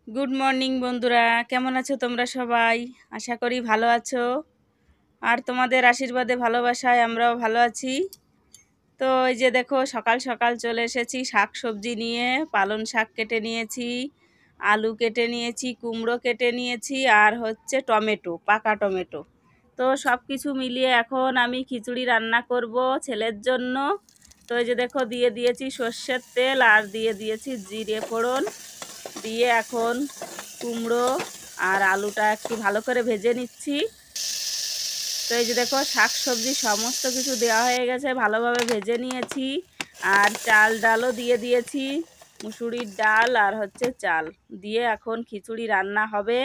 Good morning বন্ধুরা, কেমন আছো তোমরা সবাই? আশা করি ভালো আছো। আর তোমাদের আশীর্বাদে ভালোবাসায় আমরাও ভালো আছি। তো এই যে দেখো, সকাল সকাল চলে এসেছি শাক সবজি নিয়ে। পালং শাক কেটে নিয়েছি, আলু কেটে নিয়েছি, কুমড়ো কেটে নিয়েছি, আর হচ্ছে টমেটো, পাকা টমেটো। তো সব কিছু মিলিয়ে এখন আমি খিচুড়ি রান্না করব ছেলের জন্য। তো এই যে দেখো, দিয়ে দিয়েছি সর্ষের তেল আর দিয়ে দিয়েছি জিরে ফোড়ন। দিয়ে এখন কুমড়ো আর আলুটা একটু ভালো করে ভেজে নিচ্ছি। তো এই যে দেখো, শাক সবজি সমস্ত কিছু দেওয়া হয়ে গেছে, ভালোভাবে ভেজে নিয়েছি। আর চাল ডালও দিয়ে দিয়েছি, মুসুরির ডাল আর হচ্ছে চাল দিয়ে এখন খিচুড়ি রান্না হবে।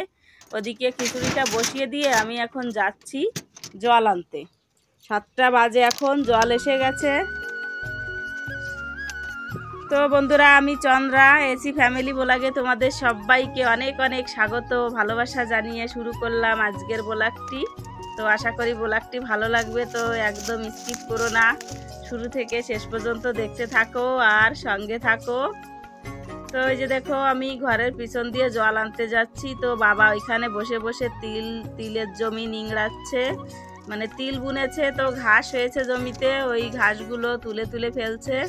ওদিকে খিচুড়িটা বসিয়ে দিয়ে আমি এখন যাচ্ছি জল আনতে। 7টা বাজে, এখন জল এসে গেছে। তো বন্ধুরা, আমি চন্দ্রা, এসি ফ্যামিলি ব্লগে তোমাদের সবাইকে অনেক অনেক স্বাগত, ভালোবাসা জানিয়ে শুরু করলাম আজকের ব্লগটি। তো আশা করি ব্লগটি ভালো লাগবে, তো একদম স্কিপ করো না, শুরু থেকে শেষ পর্যন্ত দেখতে থাকো আর সঙ্গে থাকো। তো এই যে দেখো, আমি ঘরের পিছন দিয়ে জল আনতে যাচ্ছি। তো বাবা ওইখানে বসে বসে তিলের জমি নিংড়াচ্ছে, মানে তিল বুনেছে, তো ঘাস হয়েছে জমিতে, ওই ঘাসগুলো তুলে তুলে ফেলছে।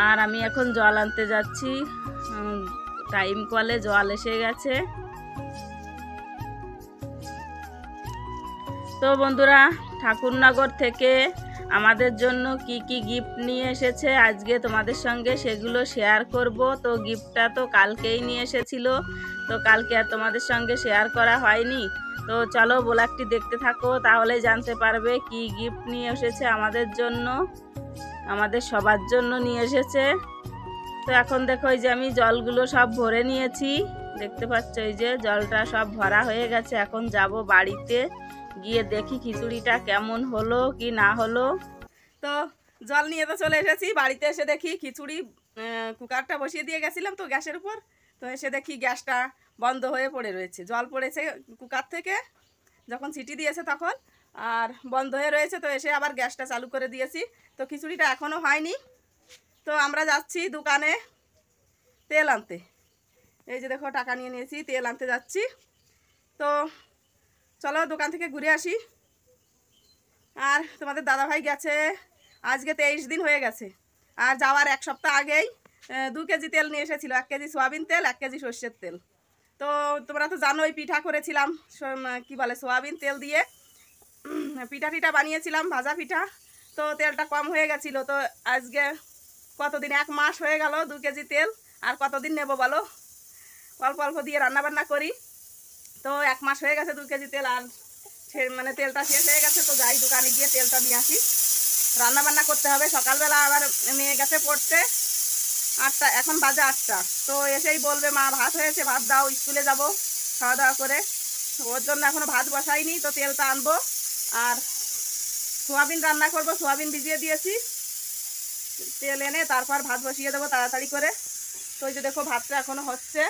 আর আমি এখন জল আনতে যাচ্ছি। টাইম কলে জল এসে গেছে। তো বন্ধুরা, ঠাকুরনগর থেকে আমাদের জন্য কি কি গিফট নিয়ে এসেছে আজকে তোমাদের সঙ্গে সেগুলো শেয়ার করব। তো গিফটটা তো কালকেই নিয়ে এসেছিল, তো কালকে আর তোমাদের সঙ্গে শেয়ার করা হয়নি। তো চলো ব্লগটি দেখতে থাকো, তাহলে জানতে পারবে কি গিফট নিয়ে এসেছে আমাদের জন্য, আমাদের সবার জন্য নিয়ে এসেছে। তো এখন দেখো, এই যে আমি জলগুলো সব ভরে নিয়েছি, দেখতে পাচ্ছ এই যে জলটা সব ভরা হয়ে গেছে। এখন যাব বাড়িতে, গিয়ে দেখি খিচুড়িটা কেমন হলো কি না হলো। তো জল নিয়ে তো চলে এসেছি, বাড়িতে এসে দেখি খিচুড়ি কুকারটা বসিয়ে দিয়ে গেছিলাম তো গ্যাসের উপর। তো এসে দেখি গ্যাসটা বন্ধ হয়ে পড়ে রয়েছে, জল পড়েছে কুকার থেকে যখন সিটি দিয়েছে তখন, আর বন্ধ হয়ে রয়েছে। তো এসে আবার গ্যাসটা চালু করে দিয়েছি, তো খিচুড়িটা এখনও হয়নি। তো আমরা যাচ্ছি দোকানে তেল আনতে। এই যে দেখো, টাকা নিয়ে নিয়েছি, তেল আনতে যাচ্ছি। তো চলো দোকান থেকে ঘুরে আসি। আর তোমাদের দাদাভাই গেছে, আজকে 23 দিন হয়ে গেছে। আর যাওয়ার 1 সপ্তাহ আগেই 2 কেজি তেল নিয়ে এসেছিলো, 1 কেজি সোয়াবিন তেল, 1 কেজি সর্ষের তেল। তো তোমরা তো জানোই, পিঠা করেছিলাম, কি বলে, সোয়াবিন তেল দিয়ে পিঠা টিঠা বানিয়েছিলাম, ভাজা পিঠা। তো তেলটা কম হয়ে গেছিলো। তো আজকে কতদিন, 1 মাস হয়ে গেল 2 কেজি তেল। আর কতদিন নেব বলো, অল্প অল্প দিয়ে রান্নাবান্না করি। তো 1 মাস হয়ে গেছে 2 কেজি তেল, আর মানে তেলটা শেষ হয়ে গেছে। তো যাই দোকানে গিয়ে তেলটা নিয়ে আসি, রান্নাবান্না করতে হবে। সকালবেলা আবার মেয়ে গেছে পড়তে, 8টা, এখন বাজে 8টা। তো এসেই বলবে মা ভাত হয়েছে, ভাত দাও, স্কুলে যাব খাওয়া দাওয়া করে। ওর জন্য এখনও ভাত বসাইনি, তো তেলটা আনবো। আর সোয়াবিন রান্না করব, সোয়াবিন ভিজিয়ে দিয়েছি, তেল এনে তারপর ভাত বসিয়ে দেবো তাড়াতাড়ি করে। তো ওই যে দেখো, ভাতটা এখনও হচ্ছে,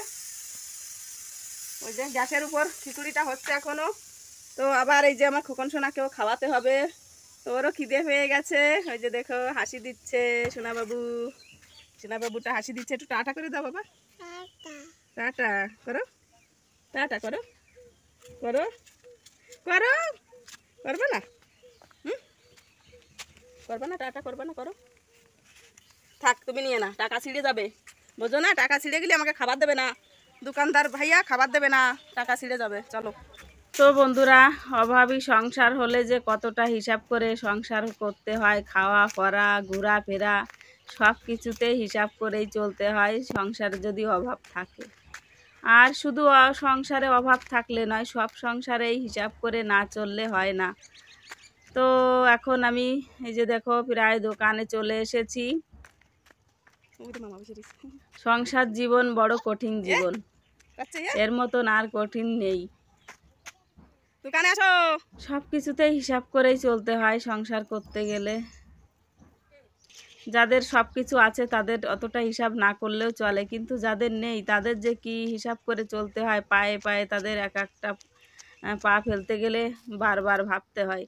ওই যে গ্যাসের উপর খিচুড়িটা হচ্ছে এখনও। তো আবার এই যে আমার খোকন সোনাকেও খাওয়াতে হবে, তো ওরও খিদে হয়ে গেছে। ওই যে দেখো, হাসি দিচ্ছে সোনাবাবু, সোনাবাবুটা হাসি দিচ্ছে। একটু টাটা করে দাও বাবা, টাটা করো, টাটা করো, করো করো, করবে না? করবে না, টাটা করবে না, করো। থাক, তুমি নিয়ে না, টাকা ছিঁড়ে যাবে, বোঝো না? টাকা ছিঁড়ে গেলে আমাকে খাবার দেবে না, দোকানদার ভাইয়া খাবার দেবে না, টাকা ছিঁড়ে যাবে। চলো। তো বন্ধুরা, অভাবী সংসার হলে যে কতটা হিসাব করে সংসার করতে হয়, খাওয়া পরা ঘোরাফেরা সব কিছুতেই হিসাব করেই চলতে হয় সংসারে যদি অভাব থাকে। আর শুধু সংসারে অভাব থাকলে নয়, সব সংসারেই হিসাব করে না চললে হয় না। তো এখন আমি এই যে দেখো, প্রায় দোকানে চলে এসেছি। সংসার জীবন বড় কঠিন জীবন, এর মতন আর কঠিন নেই। দোকানে আসো। সব কিছুতেই হিসাব করেই চলতে হয় সংসার করতে গেলে। যাদের সব কিছু আছে তাদের অতটা হিসাব না করলেও চলে, কিন্তু যাদের নেই তাদের যে কি হিসাব করে চলতে হয়, পায়ে পায়ে তাদের এক একটা পা ফেলতে গেলে বারবার ভাবতে হয়।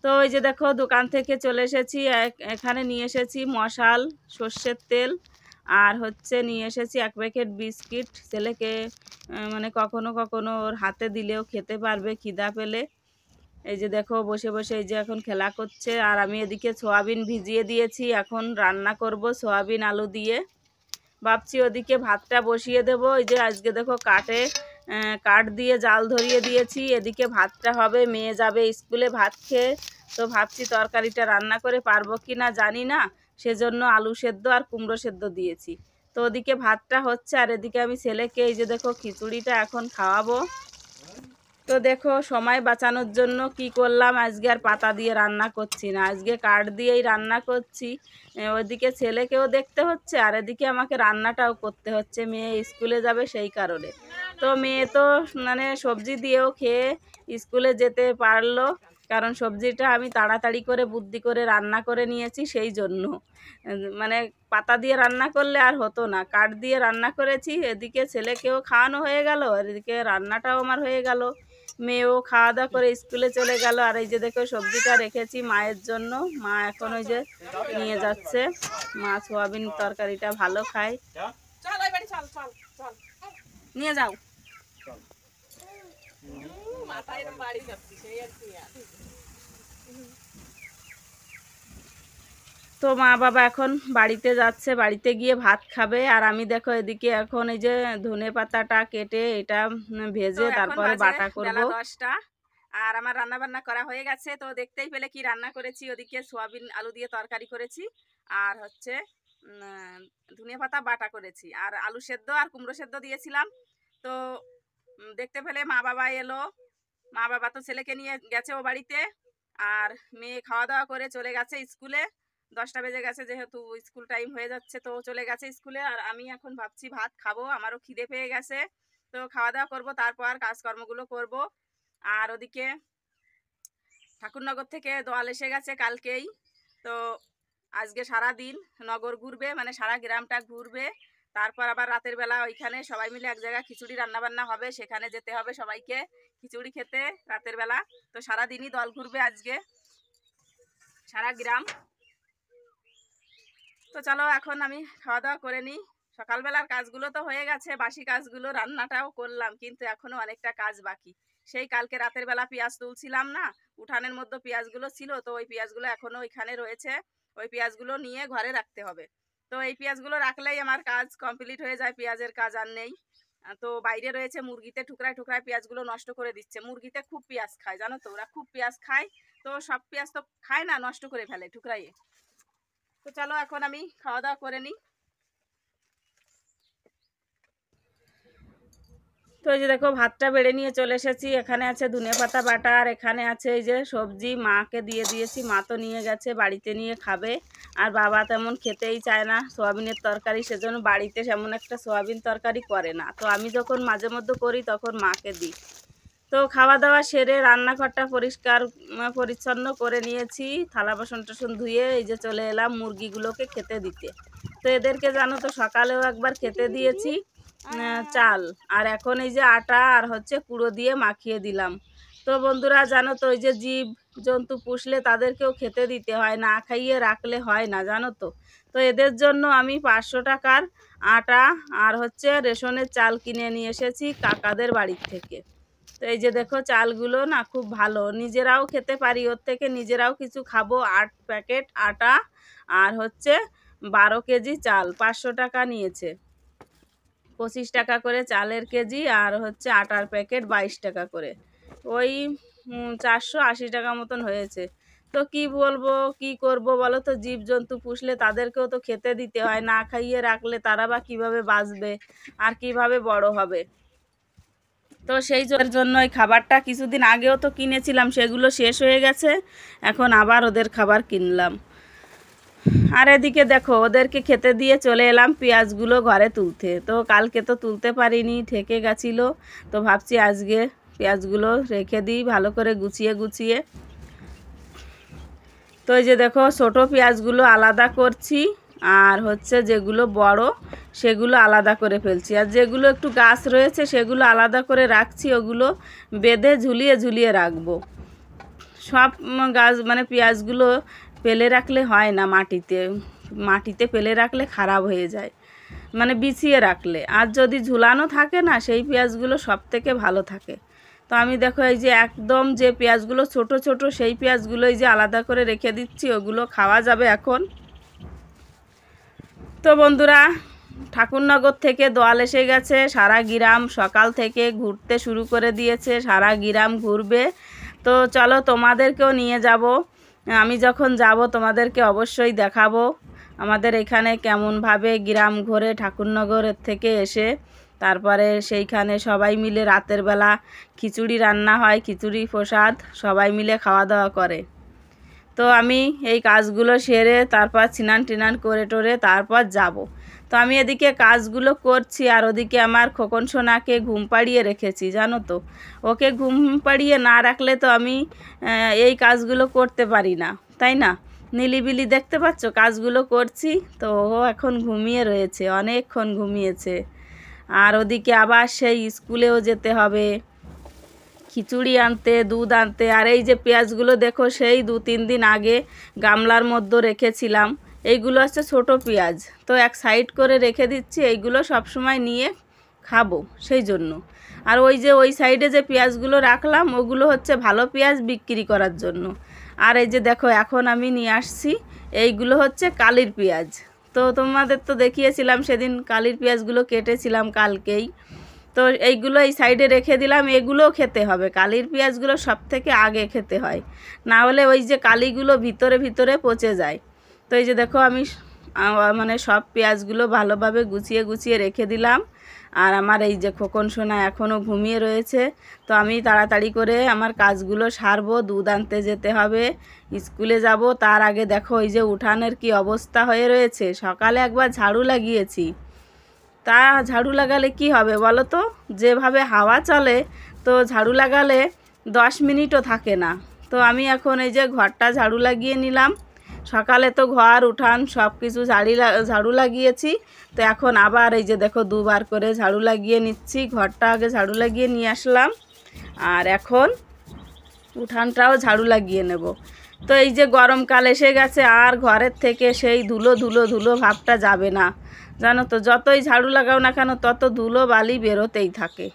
তো ওই যে দেখো, দোকান থেকে চলে এসেছি, এখানে নিয়ে এসেছি মশাল, সর্ষের তেল আর হচ্ছে নিয়ে এসেছি 1 প্যাকেট বিস্কিট, ছেলেকে মানে কখনো কখনো ওর হাতে দিলেও খেতে পারবে খিদা পেলে। এই যে দেখো বসে বসে এই যে এখন খেলা করছে। আর আমি এদিকে সয়াবিন ভিজিয়ে দিয়েছি, এখন রান্না করব সয়াবিন আলু দিয়ে। ভাবছি ওদিকে ভাতটা বসিয়ে দেব। এই যে আজকে দেখো কাঠ দিয়ে জাল ধরিয়ে দিয়েছি, এদিকে ভাতটা হবে, মেয়ে যাবে স্কুলে ভাত খেয়ে। তো ভাবছি তরকারিটা রান্না করে পারবো কি না জানি না, সেজন্য আলু সেদ্ধ আর কুমড়ো সেদ্ধ দিয়েছি। তো ওদিকে ভাতটা হচ্ছে, আর এদিকে আমি ছেলেকে এই যে দেখো খিচুড়িটা এখন খাওয়াবো। তো দেখো সময় বাঁচানোর জন্য কি করলাম, আজকে আর পাতা দিয়ে রান্না করছি না, আজকে কাঠ দিয়েই রান্না করছি। ওইদিকে ছেলেকেও দেখতে হচ্ছে আর এদিকে আমাকে রান্নাটাও করতে হচ্ছে, মেয়ে স্কুলে যাবে সেই কারণে। তো মেয়ে তো মানে সবজি দিয়েও খেয়ে স্কুলে যেতে পারলো, কারণ সবজিটা আমি তাড়াতাড়ি করে বুদ্ধি করে রান্না করে নিয়েছি, সেই জন্য। মানে পাতা দিয়ে রান্না করলে আর হতো না, কাঠ দিয়ে রান্না করেছি। এদিকে ছেলেকেও খাওয়ানো হয়ে গেল আর এদিকে রান্নাটাও আমার হয়ে গেল। মেয়েও খাওয়া দাওয়া করে স্কুলে চলে গেল। আর এই যে দেখো সবজিটা রেখেছি মায়ের জন্য, মা এখন ওই যে নিয়ে যাচ্ছে। মা সোয়াবিন তরকারিটা ভালো খায়, নিয়ে যাও। তো মা বাবা এখন বাড়িতে যাচ্ছে, বাড়িতে গিয়ে ভাত খাবে। আর আমি দেখো এদিকে এখন এই যে ধনে পাতাটা কেটে এটা ভেজে তারপরে বাটা করব। 10টা আর আমার রান্না বান্না করা হয়ে গেছে। তো দেখতেই পেলে কি রান্না করেছি, ওদিকে সোয়াবিন আলু দিয়ে তরকারি করেছি, আর হচ্ছে ধনে পাতা বাটা করেছি, আর আলু সেদ্ধ আর কুমড়ো সেদ্ধ দিয়েছিলাম। তো দেখতে পেলে মা বাবা এলো, মা বাবা তো ছেলেকে নিয়ে গেছে ও বাড়িতে, আর মেয়ে খাওয়া দাওয়া করে চলে গেছে স্কুলে। 10টা বেজে গেছে, যেহেতু স্কুল টাইম হয়ে যাচ্ছে, তো চলে গেছে স্কুলে। আর আমি এখন ভাবছি ভাত খাবো, আমারও খিদে পেয়ে গেছে। তো খাওয়া দাওয়া করবো, তারপর কাজকর্মগুলো করব। আর ওদিকে ঠাকুরনগর থেকে দোয়াল এসে গেছে কালকেই। তো আজকে সারা দিন নগর ঘুরবে, মানে সারা গ্রামটা ঘুরবে। তারপর আবার রাতের বেলা ওইখানে সবাই মিলে এক জায়গায় খিচুড়ি রান্নাবান্না হবে, সেখানে যেতে হবে সবাইকে খিচুড়ি খেতে রাতের বেলা। তো সারা দিনই দল ঘুরবে আজকে সারা গ্রাম। তো চলো এখন আমি খাওয়া দাওয়া করে নিই। সকালবেলার কাজগুলো তো হয়ে গেছে, বাসি কাজগুলো রান্নাটাও করলাম, কিন্তু এখনো অনেকটা কাজ বাকি। সেই কালকে রাতের বেলা পেঁয়াজ তুলছিলাম না, উঠানের মধ্যে পেঁয়াজগুলো ছিল, তো ওই পেঁয়াজগুলো এখনো ওইখানে রয়েছে, ওই পেঁয়াজগুলো নিয়ে ঘরে রাখতে হবে। তো এই পেঁয়াজগুলো রাখলেই আমার কাজ কমপ্লিট হয়ে যায়, পেঁয়াজের কাজ আর নেই। তো বাইরে রয়েছে মুরগিতে টুকরায় টুকরায় পেঁয়াজগুলো নষ্ট করে দিচ্ছে। মুরগিতে খুব পেঁয়াজ খায় জানো তো, ওরা খুব পেঁয়াজ খায়। তো সব পেঁয়াজ তো খায় না, নষ্ট করে ফেলে টুকরাইয়ে। তো চলো এখন আমি খাওয়া দাওয়া করে নিই। তো এই যে দেখো ভাতটা বেড়ে নিয়ে চলে এসেছি, এখানে আছে ধনে পাতা বাটা, আর এখানে আছে এই যে সবজি মাকে দিয়ে দিয়েছি, মা তো নিয়ে গেছে বাড়িতে নিয়ে খাবে। আর বাবা তেমন খেতেই চায় না সোয়াবিনের তরকারি, সেজন্য বাড়িতে তেমন একটা সোয়াবিন তরকারি করে না। তো আমি যখন মাঝে মধ্যে করি তখন মাকে দিই। তো খাওয়া দাওয়া সেরে রান্নাঘরটা পরিষ্কার পরিচ্ছন্ন করে নিয়েছি, থালা বাসন টাসন ধুয়ে এই যে চলে এলাম মুরগিগুলোকে খেতে দিতে। তো এদেরকে জানো তো সকালেও একবার খেতে দিয়েছি চাল, আর এখন এই যে আটা আর হচ্ছে কুড়ো দিয়ে মাখিয়ে দিলাম। তো বন্ধুরা জানো তো ওই যে জীব জন্তু পুষলে তাদেরকেও খেতে দিতে হয়, না খাইয়ে রাখলে হয় না জানো তো। তো এদের জন্য আমি 500 টাকার আটা আর হচ্ছে রেশনের চাল কিনে নিয়ে এসেছি কাকাদের বাড়ির থেকে। তো এই যে দেখো চালগুলো না খুব ভালো, নিজেরাও খেতে পারি, ওর থেকে নিজেরাও কিছু খাবো। 8 প্যাকেট আটা আর হচ্ছে 12 কেজি চাল, 500 টাকা নিয়েছে। 25 টাকা করে চালের কেজি, আর হচ্ছে আটার প্যাকেট 22 টাকা করে, ওই 480 টাকা মতন হয়েছে। তো কি বলবো, কি করব বলো তো, জীবজন্তু পুষলে তাদেরকেও তো খেতে দিতে হয়, না খাইয়ে রাখলে তারা বা কীভাবে বাঁচবে আর কিভাবে বড় হবে। তো সেই জন্য ওই খাবারটা কিছুদিন আগেও তো কিনেছিলাম, সেগুলো শেষ হয়ে গেছে, এখন আবার ওদের খাবার কিনলাম। আর এদিকে দেখো ওদেরকে খেতে দিয়ে চলে এলাম পেঁয়াজগুলো ঘরে তুলতে। তো কালকে তো তুলতে পারিনি, ঠেকে গেছিলো। তো ভাবছি আজকে পেঁয়াজগুলো রেখে দিই ভালো করে গুছিয়ে গুছিয়ে। তো এই যে দেখো ছোটো পেঁয়াজগুলো আলাদা করছি, আর হচ্ছে যেগুলো বড় সেগুলো আলাদা করে ফেলছি, আর যেগুলো একটু গাছ রয়েছে সেগুলো আলাদা করে রাখছি, ওগুলো বেঁধে ঝুলিয়ে ঝুলিয়ে রাখবো। সব গাছ মানে পেঁয়াজগুলো ফেলে রাখলে হয় না, মাটিতে ফেলে রাখলে খারাপ হয়ে যায়। মানে বিছিয়ে রাখলে। আর যদি ঝুলানো থাকে না, সেই পেঁয়াজগুলো সব থেকে ভালো থাকে। তো আমি দেখো এই যে একদম যে পেঁয়াজগুলো ছোট ছোট, সেই পেঁয়াজগুলো এই যে আলাদা করে রেখে দিচ্ছি, ওগুলো খাওয়া যাবে এখন। তো বন্ধুরা, ঠাকুরনগর থেকে দোয়াল এসে গেছে, সারা গ্রাম সকাল থেকে ঘুরতে শুরু করে দিয়েছে, সারা গ্রাম ঘুরবে। তো চলো তোমাদেরকেও নিয়ে যাব। আমি যখন যাব তোমাদেরকে অবশ্যই দেখাবো আমাদের এখানে কেমনভাবে গ্রাম ঘোরে ঠাকুরনগরের থেকে এসে। তারপরে সেইখানে সবাই মিলে রাতের বেলা খিচুড়ি রান্না হয়, খিচুড়ি প্রসাদ সবাই মিলে খাওয়া দাওয়া করে। তো আমি এই কাজগুলো সেরে তারপর স্নান টিনান করে টোরে তারপর যাব। তো আমি এদিকে কাজগুলো করছি, আর ওদিকে আমার খোকন সোনাকে ঘুম পাড়িয়ে রেখেছি, জানো তো। ওকে ঘুম পাড়িয়ে না রাখলে তো আমি এই কাজগুলো করতে পারি না, তাই না? নিলিবিলি দেখতে পাচ্ছ কাজগুলো করছি। তো ও এখন ঘুমিয়ে রয়েছে, অনেকক্ষণ ঘুমিয়েছে। আর ওদিকে আবার সেই স্কুলেও যেতে হবে, খিচুড়ি আনতে, দুধ আনতে। আর এই যে পেঁয়াজগুলো দেখো, সেই 2-3 দিন আগে গামলার মধ্যে রেখেছিলাম। এইগুলো হচ্ছে ছোট পেঁয়াজ, তো এক সাইড করে রেখে দিচ্ছি, এইগুলো সবসময় নিয়ে খাবো সেই জন্য। আর ওই যে ওই সাইডে যে পেঁয়াজগুলো রাখলাম, ওগুলো হচ্ছে ভালো পেঁয়াজ বিক্রি করার জন্য। আর এই যে দেখো এখন আমি নিয়ে আসছি, এইগুলো হচ্ছে কালির পেঁয়াজ। তো তোমাদের তো দেখিয়েছিলাম সেদিন, কালির পেঁয়াজগুলো কেটেছিলাম কালকেই। তো এইগুলো এই সাইডে রেখে দিলাম, এগুলোও খেতে হবে। কালির পেঁয়াজগুলো সব থেকে আগে খেতে হয়, না হলে ওই যে কালিগুলো ভিতরে ভিতরে পচে যায়। তো এই যে দেখো আমি মানে সব পেঁয়াজগুলো ভালোভাবে গুছিয়ে গুছিয়ে রেখে দিলাম। আর আমার এই যে খোকন সোনা এখনও ঘুমিয়ে রয়েছে। তো আমি তাড়াতাড়ি করে আমার কাজগুলো সারবো, দুধ আনতে যেতে হবে, স্কুলে যাব। তার আগে দেখো এই যে উঠানের কি অবস্থা হয়ে রয়েছে। সকালে একবার ঝাড়ু লাগিয়েছি, তা ঝাড়ু লাগালে কি হবে বলো তো? যেভাবে হাওয়া চলে, তো ঝাড়ু লাগালে 10 মিনিটও থাকে না। তো আমি এখন এই যে ঘরটা ঝাড়ু লাগিয়ে নিলাম। সকালে তো ঘর উঠান সব কিছু ঝাড়ু লাগিয়েছি। তো এখন আবার এই যে দেখো দুবার করে ঝাড়ু লাগিয়ে নিচ্ছি। ঘরটা আগে ঝাড়ু লাগিয়ে নিয়ে আসলাম, আর এখন উঠানটাও ঝাড়ু লাগিয়ে নেব। তো এই যে গরমকাল এসে গেছে, আর ঘরের থেকে সেই ধুলো ধুলো ধুলো ভাবটা যাবে না, জানো তো। যতই ঝাড়ু লাগাও না কেন, তত ধুলো বালি বেরোতেই থাকে।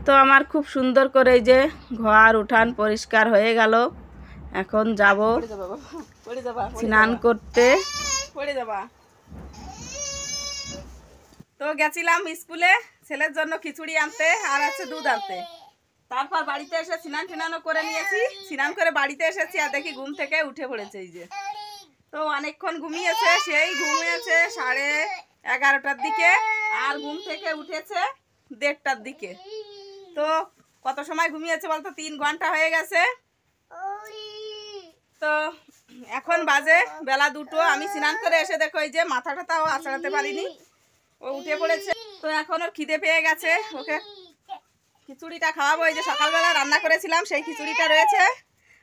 তো আমার খুব সুন্দর করে এই যে ঘর উঠান পরিষ্কার হয়ে গেল। এখন যাব স্নান করতে। তো গেছিলাম স্কুলে ছেলের জন্য খিচুড়ি আনতে, আর আছে দুধ আনতে। তারপর বাড়িতে এসে স্নান টিনানও করে নিয়েছি। স্নান করে বাড়িতে এসেছি, আর দেখি ঘুম থেকে উঠে পড়েছে এই যে। তো অনেকক্ষণ ঘুমিয়েছে, সেই ঘুমিয়েছে 11:30টার দিকে, আর ঘুম থেকে উঠেছে 1:30টার দিকে। তো কত সময় ঘুমিয়েছে বলতো? 3 ঘন্টা হয়ে গেছে। তো এখন বাজে বেলা 2টো। আমি স্নান করে এসে দেখো এই যে মাথাটাও আঁচড়াতে পারিনি, ও উঠে পড়েছে। তো এখন ওর খিদে পেয়ে গেছে, ওকে খিচুড়িটা খাওয়াবো। এই যে সকালবেলা রান্না করেছিলাম সেই খিচুড়িটা রয়েছে,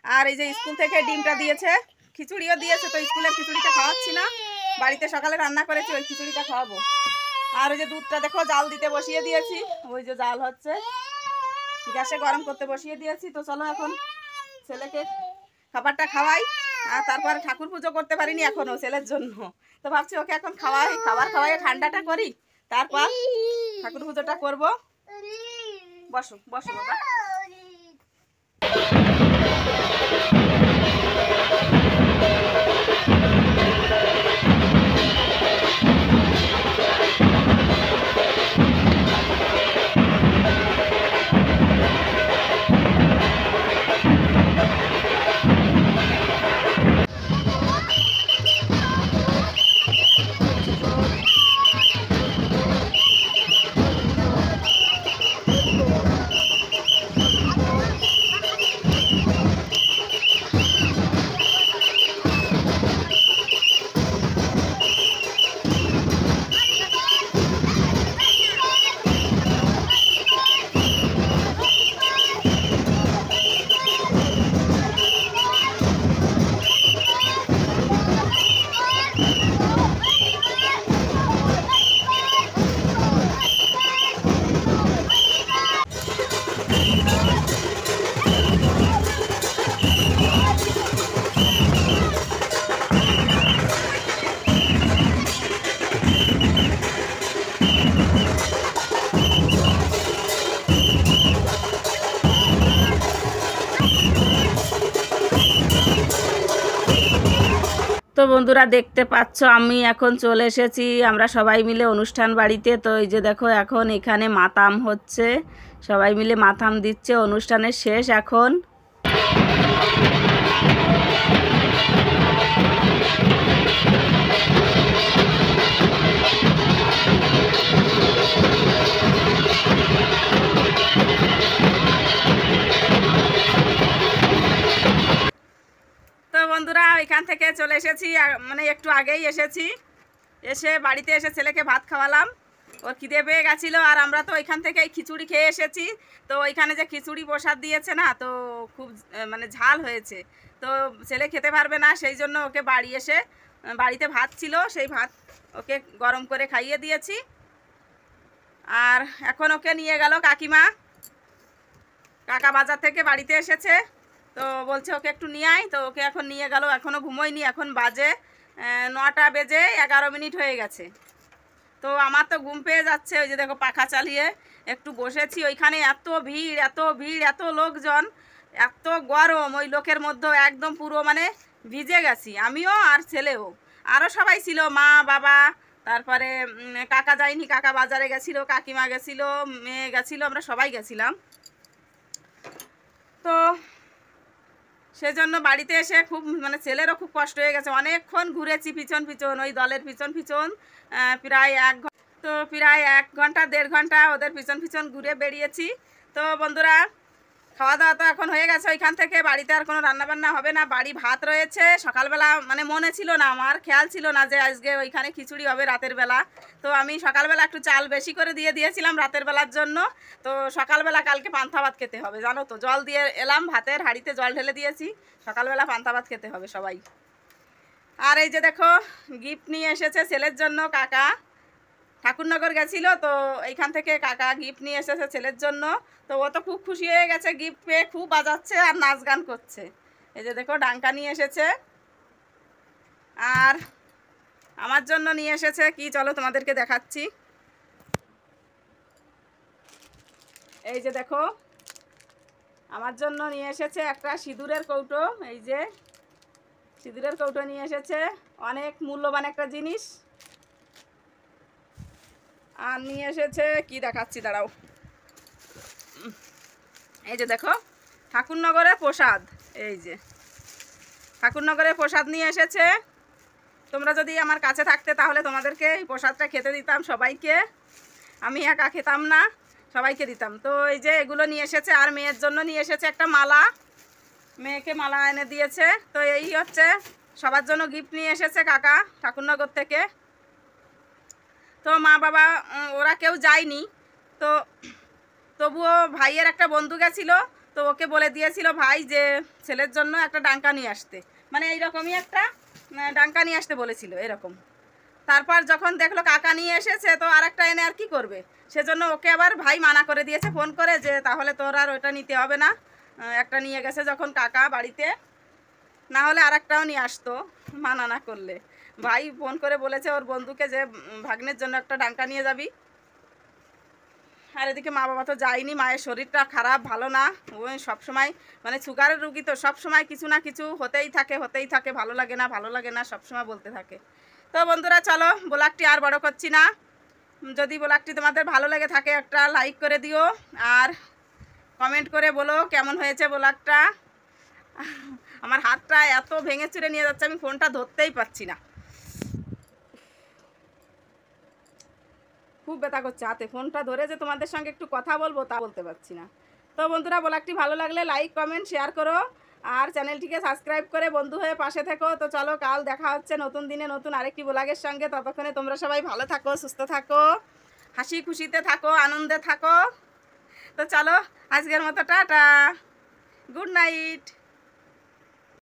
আর এই যে স্কুল থেকে ডিমটা দিয়েছে, খিচুড়িও দিয়েছে। তো স্কুলের খিচুড়িটা খাওয়াচ্ছি না, বাড়িতে সকালে রান্না করেছি ওই খিচুড়িটা খাওয়াবো। আর ওই যে দুধটা দেখো জাল দিতে বসিয়ে দিয়েছি, ওই যে জাল হচ্ছে, গ্যাসে গরম করতে বসিয়ে দিয়েছি। তো চলো এখন ছেলেকে খাবারটা খাওয়াই। আর তারপরে ঠাকুর পুজো করতে পারিনি এখনও ছেলের জন্য। তো ভাবছি ওকে এখন খাবার খাওয়াই ঠান্ডাটা করি, তারপর ঠাকুর পুজোটা করবো। বসো বসো বাবা। বন্ধুরা দেখতে পাচ্ছ আমি এখন চলে এসেছি আমরা সবাই মিলে অনুষ্ঠান বাড়িতে। তো এই যে দেখো এখন এখানে মাতাম হচ্ছে, সবাই মিলে মাতাম দিচ্ছে, অনুষ্ঠানের শেষ এখন। তো বন্ধুরা এখান থেকে চলে এসেছি, মানে একটু আগেই এসেছি, এসে বাড়িতে এসে ছেলেকে ভাত খাওয়ালাম, ওর খিদে পেয়ে গেছিলো। আর আমরা তো ওইখান থেকে খিচুড়ি খেয়ে এসেছি। তো ওইখানে যে খিচুড়ি প্রসাদ দিয়েছে না, তো খুব মানে ঝাল হয়েছে, তো ছেলে খেতে পারবে না, সেই জন্য ওকে বাড়ি এসে বাড়িতে ভাত ছিল, সেই ভাত ওকে গরম করে খাইয়ে দিয়েছি। আর এখন ওকে নিয়ে গেল কাকিমা, কাকা বাজার থেকে বাড়িতে এসেছে, তো বলছে ওকে একটু নিয়ে আয়। তো ওকে এখন নিয়ে গেল, এখনও ঘুমোয়নি, এখন বাজে 9টা বেজে 11 মিনিট হয়ে গেছে। তো আমার তো ঘুম পেয়ে যাচ্ছে, ওই যে দেখো পাখা চালিয়ে একটু বসেছি। ওইখানে এত ভিড়, এত ভিড়, এত লোকজন, এত গরম, ওই লোকের মধ্যে একদম পুরো মানে ভিজে গেছি আমিও আর ছেলেও, আরও সবাই ছিল, মা বাবা, তারপরে কাকা যায়নি, কাকা বাজারে গেছিলো, কাকিমা গেছিলো, মেয়ে গেছিলো, আমরা সবাই গেছিলাম। তো সেজন্য বাড়িতে এসে খুব মানে ছেলেরও খুব কষ্ট হয়ে গেছে, অনেকক্ষণ ঘুরেছি পিছন পিছন, ওই দলের পিছন পিছন প্রায় 1 ঘন্টা, তো প্রায় 1 ঘন্টা 1.5 ঘন্টা ওদের পিছন পিছন ঘুরে বেরিয়েছি। তো বন্ধুরা খাওয়া দাওয়া তো এখন হয়ে গেছে, ওইখান থেকে বাড়িতে আর কোনো রান্নাবান্না হবে না, বাড়ি ভাত রয়েছে। সকালবেলা মানে মনে ছিল না, আমার খেয়াল ছিল না যে আজকে ওইখানে খিচুড়ি হবে রাতের বেলা। তো আমি সকালবেলা একটু চাল বেশি করে দিয়ে দিয়েছিলাম রাতের বেলার জন্য। তো সকালবেলা কালকে পান্তা ভাত খেতে হবে, জানো তো, জল দিয়ে এলাম, ভাতের হাঁড়িতে জল ঢেলে দিয়েছি, সকালবেলা পান্তা ভাত খেতে হবে সবাই। আর এই যে দেখো গিফট নিয়ে এসেছে ছেলের জন্য কাকা, ঠাকুরনগর গেছিলো, তো এইখান থেকে কাকা গিফট নিয়ে এসেছে ছেলের জন্য। তো ও তো খুব খুশি হয়ে গেছে, গিফট পেয়ে খুব বাজাচ্ছে আর নাচ গান করছে। এই যে দেখো ডাঙ্কা নিয়ে এসেছে, আর আমার জন্য নিয়ে এসেছে কি, চলো তোমাদেরকে দেখাচ্ছি। এই যে দেখো আমার জন্য নিয়ে এসেছে একটা সিঁদুরের কৌটো, এই যে সিঁদুরের কৌটো নিয়ে এসেছে, অনেক মূল্যবান একটা জিনিস। আর নিয়ে এসেছে কি দেখাচ্ছি দাঁড়াও, এই যে দেখো ঠাকুরনগরের প্রসাদ, এই যে ঠাকুরনগরের প্রসাদ নিয়ে এসেছে। তোমরা যদি আমার কাছে থাকতে তাহলে তোমাদেরকে এই প্রসাদটা খেতে দিতাম সবাইকে, আমি একা খেতাম না, সবাইকে দিতাম। তো এই যে এগুলো নিয়ে এসেছে, আর মেয়ের জন্য নিয়ে এসেছে একটা মালা, মেয়েকে মালা এনে দিয়েছে। তো এই হচ্ছে সবার জন্য গিফট নিয়ে এসেছে কাকা ঠাকুরনগর থেকে। তো মা বাবা ওরা কেউ যায়নি, তো তবুও ভাইয়ের একটা বন্ধু গেছিলো, তো ওকে বলে দিয়েছিল ভাই যে ছেলের জন্য একটা ডাঙ্কা নিয়ে আসতে, মানে এইরকমই একটা ডাঙ্কা নিয়ে আসতে বলেছিল এরকম। তারপর যখন দেখলো কাকা নিয়ে এসেছে, তো আর একটা এনে আর কি করবে, সেজন্য ওকে আবার ভাই মানা করে দিয়েছে ফোন করে, যে তাহলে তোর আর ওটা নিতে হবে না, একটা নিয়ে গেছে যখন কাকা বাড়িতে, না হলে আর একটাও নিয়ে আসতো মানা না করলে। ভাই ফোন করে বলেছে ওর বন্ধুকে যে ভাগ্নের জন্য একটা ডাঙ্কা নিয়ে যাবি। আর এদিকে মা বাবা তো যায়নি, মায়ের শরীরটা খারাপ, ভালো না, ওই সবসময় মানে সুগারের রুগী, তো সবসময় কিছু না কিছু হতেই থাকে, ভালো লাগে না সবসময় বলতে থাকে। তো বন্ধুরা চলো ব্লগটি আর বড় করছি না, যদি ব্লগটি তোমাদের ভালো লেগে থাকে একটা লাইক করে দিও, আর কমেন্ট করে বলো কেমন হয়েছে ব্লগটা। আমার হাতটা এত ভেঙে চুরে নিয়ে যাচ্ছে, আমি ফোনটা ধরতেই পারছি না, খুব ব্যথা করছে হাতে, ফোনটা ধরে যে তোমাদের সঙ্গে একটু কথা বলবো তা বলতে পারছি না। তো বন্ধুরা ব্লগটি ভালো লাগলে লাইক কমেন্ট শেয়ার করো, আর চ্যানেলটিকে সাবস্ক্রাইব করে বন্ধু হয়ে পাশে থেকো। তো চলো কাল দেখা হচ্ছে নতুন দিনে নতুন আরেকটি ব্লগের সঙ্গে, ততক্ষণে তোমরা সবাই ভালো থাকো, সুস্থ থাকো, হাসি খুশিতে থাকো, আনন্দে থাকো। তো চলো আজকের মতো টাটা, গুড নাইট।